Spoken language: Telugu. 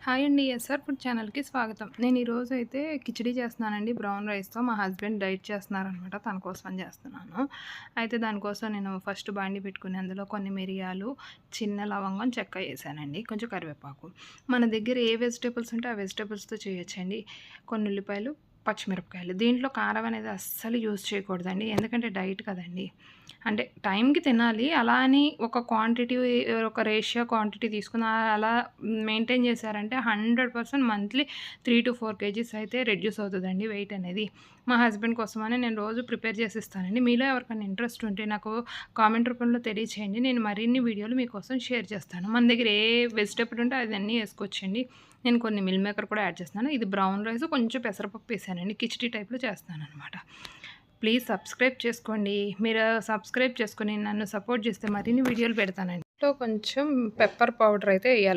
హాయ్ అండి. ఎస్ఆర్ ఫుడ్ ఛానల్‌కి స్వాగతం. నేను ఈరోజు అయితే కిచిడీ చేస్తున్నానండి బ్రౌన్ రైస్‌తో. మా హస్బెండ్ డైట్ చేస్తున్నారనమాట. తన కోసమని చేస్తున్నాను. అయితే దానికోసం నేను ఫస్ట్ బాండీ పెట్టుకొని అందులో కొన్ని మిరియాలు, చిన్న లవంగం, చెక్క ఏసానండి. కొంచెం కరివేపాకు. మన దగ్గర ఏ వెజిటబుల్స్ ఉంటే ఆ వెజిటబుల్స్‌తో చేయొచ్చండి. కొన్ని ఉల్లిపాయలు, పచ్చిమిరపకాయలు. దీంట్లో కారం అనేది అస్సలు యూజ్ చేయకూడదండి. ఎందుకంటే డైట్ కదండీ. అంటే టైంకి తినాలి. అలా అని ఒక క్వాంటిటీ ఒక రేషియో క్వాంటిటీ తీసుకొని అలా మెయింటైన్ చేశారంటే 100% మంత్లీ 3-4 కేజీస్ అయితే రెడ్యూస్ అవుతదండి వెయిట్ అనేది. మా హస్బెండ్ కోసమని నేను రోజు ప్రిపేర్ చేసి ఇస్తానండి. మీలో ఎవరికైనా ఇంట్రెస్ట్ ఉంటే నాకు కామెంట్ రూపంలో తెలియచేయండి. నేను మరిన్ని వీడియోలు మీకోసం షేర్ చేస్తాను. మన దగ్గర ఏ వెజిటబుల్ ఉంటే అదన్నీ ఏసుకోవచ్చండి. నేను కొన్ని మిల్ మేకర్ కూడా యాడ్ చేస్తున్నాను. ఇది బ్రౌన్ రైస్ కొంచెం పెసరపప్పు ఏసానండి. కిచిడీ టైప్‌లో చేస్తాననమాట. ప్లీజ్ సబ్స్క్రైబ్ చేసుకోండి. మీరు సబ్స్క్రైబ్ చేసుకొని నన్ను సపోర్ట్ చేస్తే మరిన్ని వీడియోలు పెడతానండి. కొంచెం పెప్పర్ పౌడర్ అయితే ఎయ్యాలండి.